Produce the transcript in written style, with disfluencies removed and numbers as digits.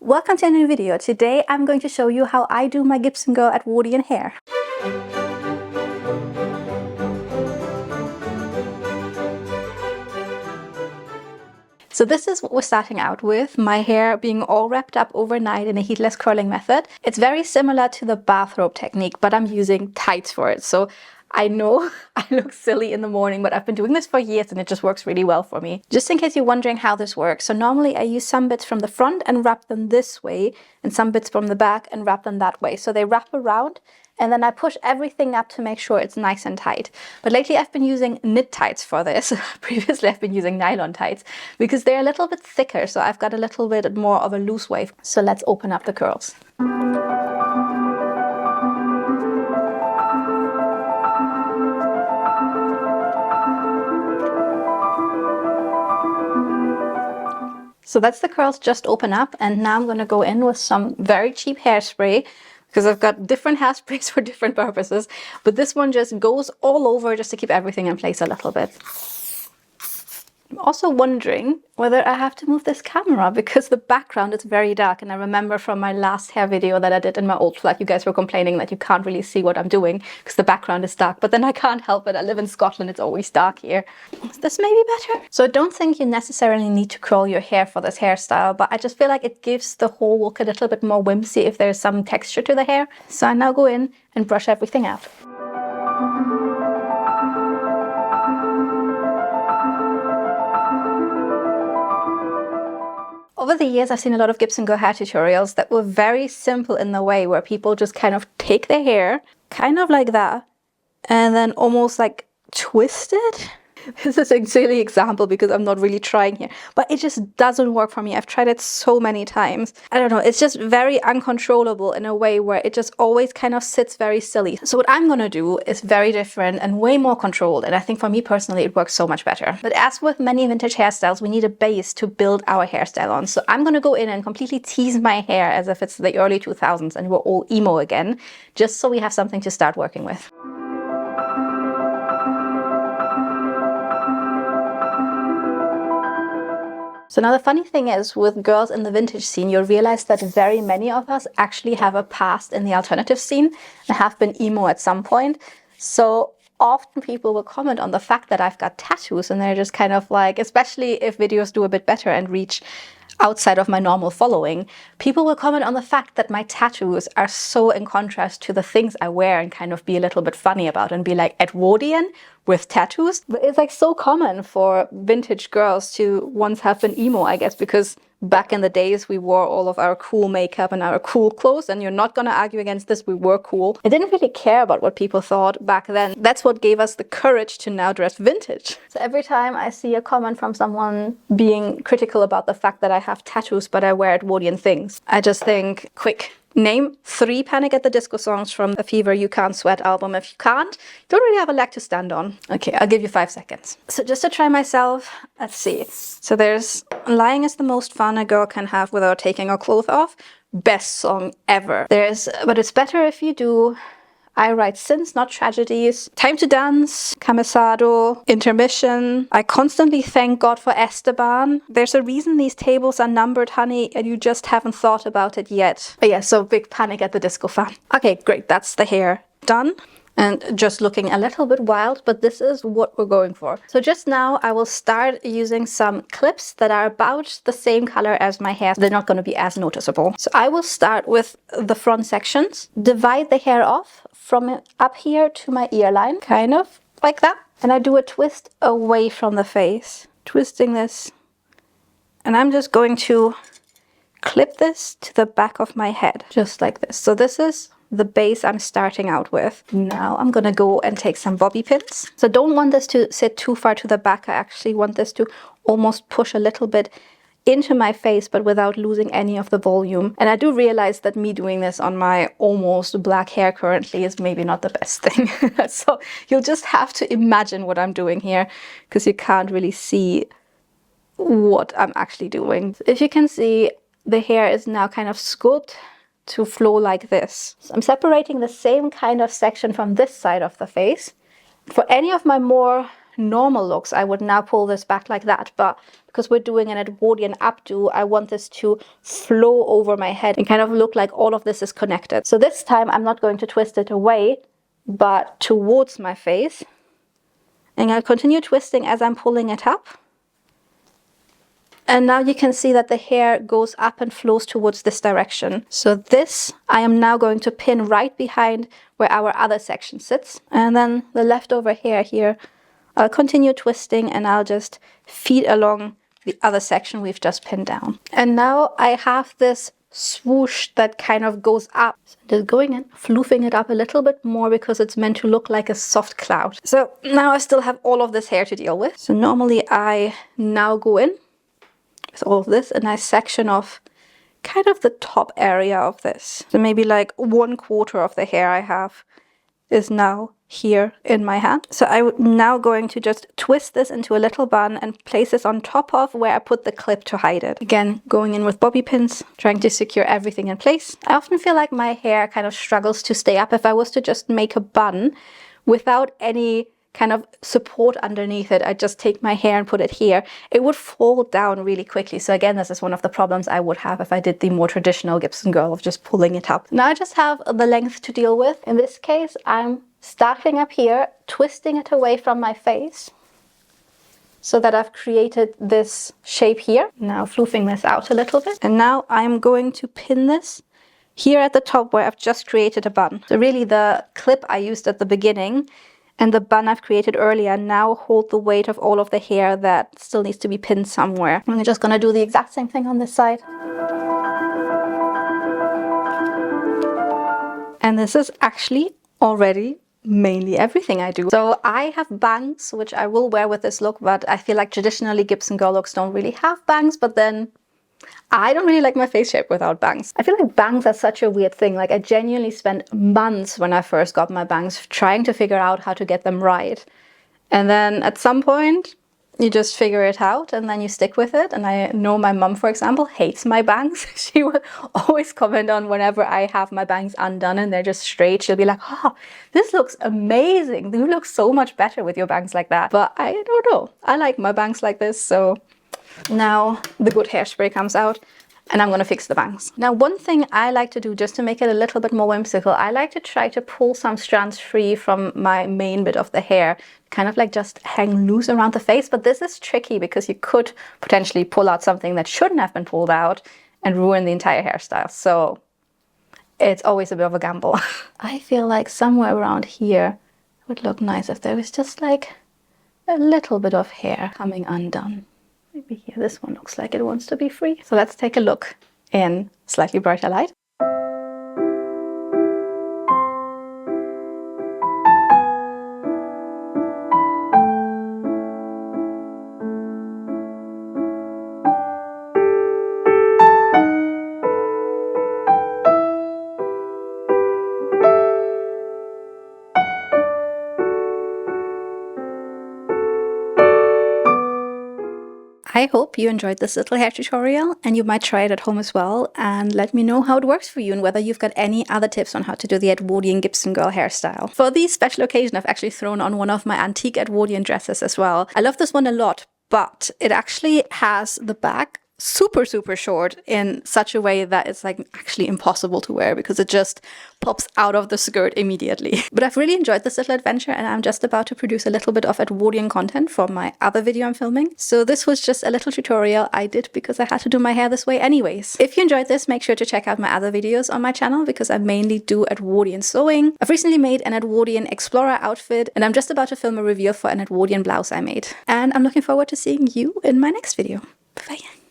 Welcome to a new video. Today I'm going to show you how I do my Gibson Girl Edwardian hair. So this is what we're starting out with, my hair being all wrapped up overnight in a heatless curling method. It's very similar to the bathrobe technique, but I'm using tights for it. So I know I look silly in the morning, but I've been doing this for years and it just works really well for me. Just in case you're wondering how this works. So normally I use some bits from the front and wrap them this way, and some bits from the back and wrap them that way. So they wrap around, and then I push everything up to make sure it's nice and tight. But lately I've been using knit tights for this. Previously I've been using nylon tights because they're a little bit thicker, so I've got a little bit more of a loose wave. So let's open up the curls. So that's the curls just open up, and now I'm going to go in with some very cheap hairspray because I've got different hairsprays for different purposes, but this one just goes all over just to keep everything in place a little bit. I'm also wondering whether I have to move this camera because the background is very dark, and I remember from my last hair video that I did in my old flat, you guys were complaining that you can't really see what I'm doing because the background is dark, but then I can't help it. I live in Scotland, it's always dark here. This may be better. So I don't think you necessarily need to curl your hair for this hairstyle, but I just feel like it gives the whole look a little bit more whimsy if there's some texture to the hair. So I now go in and brush everything out. Over the years, I've seen a lot of Gibson Girl hair tutorials that were very simple in the way where people just kind of take their hair, kind of like that, and then almost like twist it. This is a silly example because I'm not really trying here, but it just doesn't work for me. I've tried it so many times. I don't know, it's just very uncontrollable in a way where it just always kind of sits very silly. So what I'm gonna do is very different and way more controlled, and I think for me personally it works so much better. But as with many vintage hairstyles, we need a base to build our hairstyle on. So I'm gonna go in and completely tease my hair as if it's the early 2000s and we're all emo again, just so we have something to start working with. So now the funny thing is, with girls in the vintage scene, you'll realize that very many of us actually have a past in the alternative scene and have been emo at some point. So often people will comment on the fact that I've got tattoos, and they're just kind of like, especially if videos do a bit better and reach outside of my normal following, people will comment on the fact that my tattoos are so in contrast to the things I wear and kind of be a little bit funny about and be like, Edwardian with tattoos? But it's like so common for vintage girls to once have been emo, I guess, because back in the days we wore all of our cool makeup and our cool clothes, and you're not gonna argue against this, we were cool. I didn't really care about what people thought back then. That's what gave us the courage to now dress vintage. So every time I see a comment from someone being critical about the fact that I have tattoos but I wear Edwardian things, I just think, quick, name 3 Panic at the Disco songs from the Fever You Can't Sweat album. If you can't, you don't really have a leg to stand on. Okay, I'll give you 5 seconds. So just to try myself, let's see. So there's Lying is the Most Fun a Girl Can Have Without Taking Her Clothes Off. Best song ever. There's But It's Better If You Do, I Write Sins, Not Tragedies, Time to Dance, Camisado, Intermission, I Constantly Thank God for Esteban, There's a Reason These Tables Are Numbered, Honey, and You Just Haven't Thought About It Yet. But yeah, so big Panic at the Disco fan. Okay, great, that's the hair done. And just looking a little bit wild, but this is what we're going for. So just now I will start using some clips that are about the same color as my hair. They're not going to be as noticeable. So I will start with the front sections, divide the hair off from up here to my ear line, kind of like that. And I do a twist away from the face, twisting this. And I'm just going to clip this to the back of my head, just like this. So this is the base I'm starting out with. Now I'm gonna go and take some bobby pins. So don't want this to sit too far to the back. I actually want this to almost push a little bit into my face, but without losing any of the volume. And I do realize that me doing this on my almost black hair currently is maybe not the best thing. So you'll just have to imagine what I'm doing here because you can't really see what I'm actually doing. If you can see, the hair is now kind of scooped to flow like this. So I'm separating the same kind of section from this side of the face. For any of my more normal looks, I would now pull this back like that. But because we're doing an Edwardian updo, I want this to flow over my head and kind of look like all of this is connected. So this time I'm not going to twist it away, but towards my face. And I'll continue twisting as I'm pulling it up. And now you can see that the hair goes up and flows towards this direction. So this I am now going to pin right behind where our other section sits. And then the leftover hair here, I'll continue twisting and I'll just feed along the other section we've just pinned down. And now I have this swoosh that kind of goes up. So just going in, floofing it up a little bit more because it's meant to look like a soft cloud. So now I still have all of this hair to deal with. So normally I now go in with all of this, a nice section of kind of the top area of this. So maybe like 1/4 of the hair I have is now here in my hand. So I'm now going to just twist this into a little bun and place this on top of where I put the clip to hide it. Again, going in with bobby pins, trying to secure everything in place. I often feel like my hair kind of struggles to stay up. If I was to just make a bun without any kind of support underneath it, I just take my hair and put it here, it would fall down really quickly. So again, this is one of the problems I would have if I did the more traditional Gibson Girl of just pulling it up. Now I just have the length to deal with. In this case, I'm starting up here, twisting it away from my face so that I've created this shape here. Now floofing this out a little bit. And now I'm going to pin this here at the top where I've just created a bun. So really the clip I used at the beginning and the bun I've created earlier now hold the weight of all of the hair that still needs to be pinned somewhere. I'm just gonna do the exact same thing on this side. And this is actually already mainly everything I do. So I have bangs, which I will wear with this look, but I feel like traditionally Gibson Girl looks don't really have bangs, but then I don't really like my face shape without bangs. I feel like bangs are such a weird thing. Like I genuinely spent months when I first got my bangs trying to figure out how to get them right. And then at some point you just figure it out and then you stick with it. And I know my mum, for example, hates my bangs. She would always comment on whenever I have my bangs undone and they're just straight. She'll be like, oh, this looks amazing. You look so much better with your bangs like that. But I don't know. I like my bangs like this, so now the good hairspray comes out and I'm gonna fix the bangs. Now one thing I like to do just to make it a little bit more whimsical, I like to try to pull some strands free from my main bit of the hair, kind of like just hang loose around the face. But this is tricky because you could potentially pull out something that shouldn't have been pulled out and ruin the entire hairstyle. So it's always a bit of a gamble. I feel like somewhere around here would look nice if there was just like a little bit of hair coming undone. Maybe here, this one looks like it wants to be free. So let's take a look in slightly brighter light. I hope you enjoyed this little hair tutorial and you might try it at home as well, and let me know how it works for you and whether you've got any other tips on how to do the Edwardian Gibson Girl hairstyle. For the special occasion, I've actually thrown on one of my antique Edwardian dresses as well. I love this one a lot, but it actually has the back super short in such a way that it's like actually impossible to wear because it just pops out of the skirt immediately. But I've really enjoyed this little adventure and I'm just about to produce a little bit of Edwardian content for my other video I'm filming. So this was just a little tutorial I did because I had to do my hair this way anyways. If you enjoyed this, make sure to check out my other videos on my channel because I mainly do Edwardian sewing. I've recently made an Edwardian explorer outfit and I'm just about to film a review for an Edwardian blouse I made. And I'm looking forward to seeing you in my next video. Bye bye.